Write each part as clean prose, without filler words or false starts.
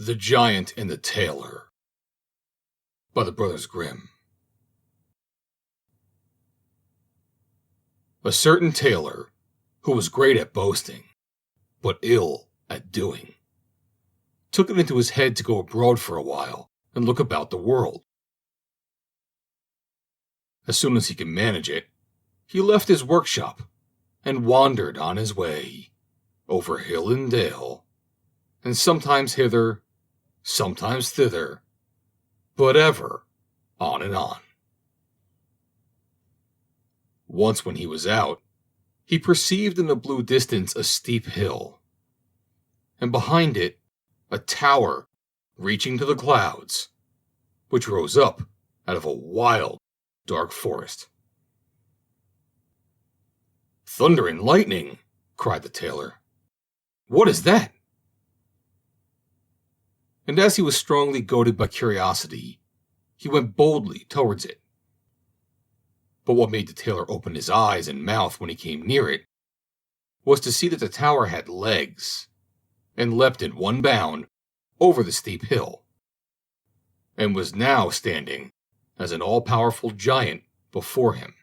The Giant and the Tailor by the Brothers Grimm. A certain tailor, who was great at boasting, but ill at doing, took it into his head to go abroad for a while and look about the world. As soon as he could manage it, he left his workshop and wandered on his way, over hill and dale, and sometimes hither, sometimes thither, but ever on and on. Once when he was out, he perceived in the blue distance a steep hill, and behind it a tower reaching to the clouds, which rose up out of a wild, dark forest. "Thunder and lightning!" cried the tailor. "What is that?" And as he was strongly goaded by curiosity, he went boldly towards it. But what made the tailor open his eyes and mouth when he came near it was to see that the tower had legs, and leapt in one bound over the steep hill, and was now standing as an all-powerful giant before him.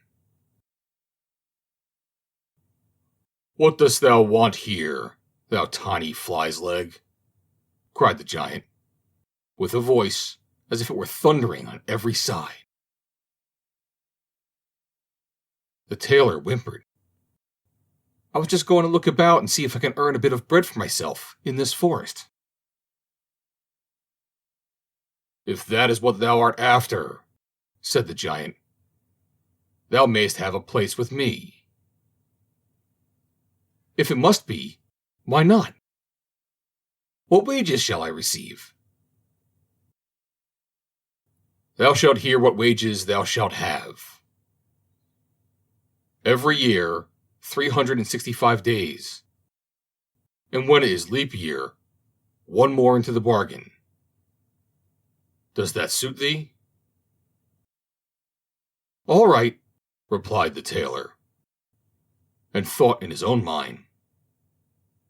"What dost thou want here, thou tiny fly's leg?" cried the giant, with a voice as if it were thundering on every side. The tailor whimpered. "I was just going to look about and see if I can earn a bit of bread for myself in this forest." "If that is what thou art after," said the giant, "thou mayst have a place with me." "If it must be, why not? What wages shall I receive?" "Thou shalt hear what wages thou shalt have. Every year, 365 days, and when it is leap year, one more into the bargain. Does that suit thee?" "All right," replied the tailor, and thought in his own mind,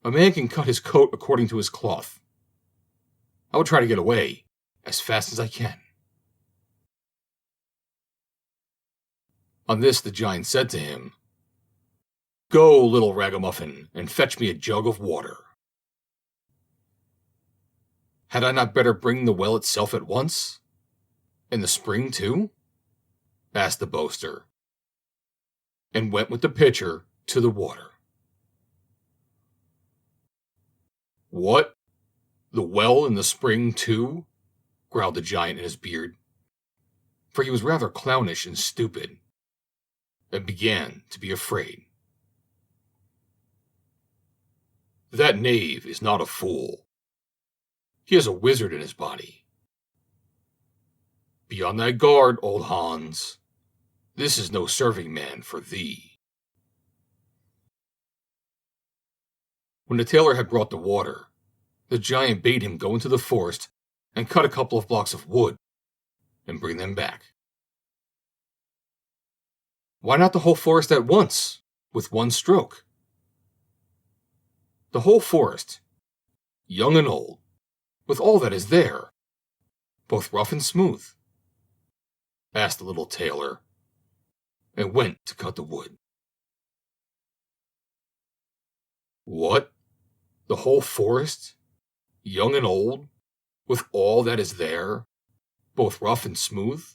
"A man can cut his coat according to his cloth. I will try to get away as fast as I can." On this the giant said to him, "Go, little ragamuffin, and fetch me a jug of water." "Had I not better bring the well itself at once? And the spring too?" asked the boaster, and went with the pitcher to the water. "What? The well and the spring too?" growled the giant in his beard, for he was rather clownish and stupid, and began to be afraid. "That knave is not a fool. He has a wizard in his body. Be on thy guard, old Hans. This is no serving man for thee." When the tailor had brought the water, the giant bade him go into the forest and cut a couple of blocks of wood and bring them back. "Why not the whole forest at once, with one stroke?" "The whole forest, young and old, with all that is there, both rough and smooth?" asked the little tailor, and went to cut the wood. "What? The whole forest, young and old, with all that is there, both rough and smooth?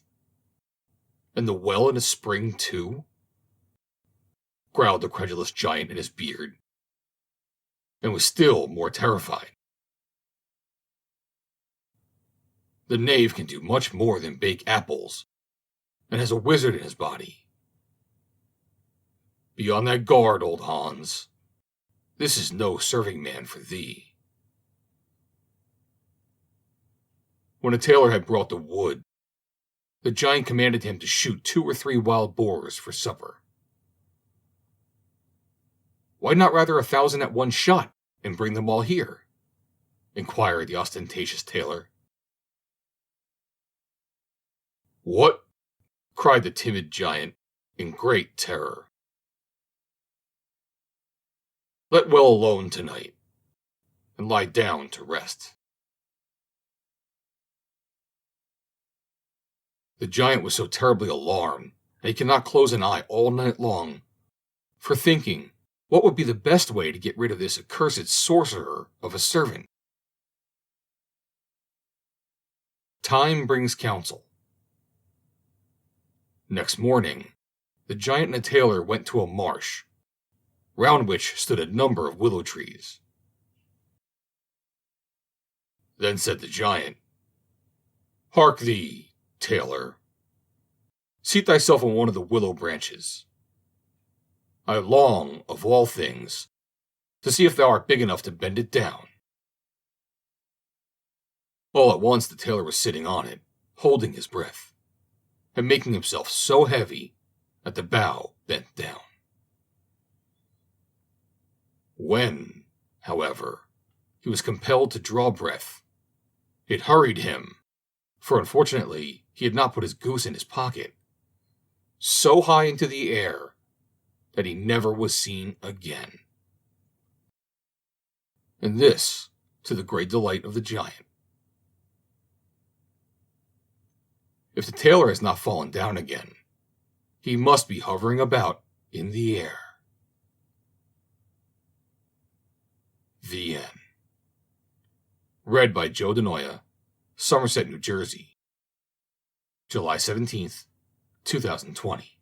And the well in a spring too?" growled the credulous giant in his beard, and was still more terrified. "The knave can do much more than bake apples, and has a wizard in his body. Be on thy guard, old Hans. This is no serving man for thee." When the tailor had brought the wood, the giant commanded him to shoot 2 or 3 wild boars for supper. "Why not rather 1,000 at one shot, and bring them all here?" inquired the ostentatious tailor. "What?" cried the timid giant in great terror. "Let well alone tonight, and lie down to rest." The giant was so terribly alarmed that he could not close an eye all night long, for thinking what would be the best way to get rid of this accursed sorcerer of a servant. Time brings counsel. Next morning, the giant and the tailor went to a marsh, round which stood a number of willow trees. Then said the giant, "Hark thee, tailor. Seat thyself on one of the willow branches. I long, of all things, to see if thou art big enough to bend it down." All at once the tailor was sitting on it, holding his breath, and making himself so heavy that the bough bent down. When, however, he was compelled to draw breath, it hurried him, for unfortunately he had not put his goose in his pocket, so high into the air that he never was seen again. And this to the great delight of the giant. If the tailor has not fallen down again, he must be hovering about in the air. The end. Read by Joe DeNoia, Somerset, New Jersey, July 17th, 2020.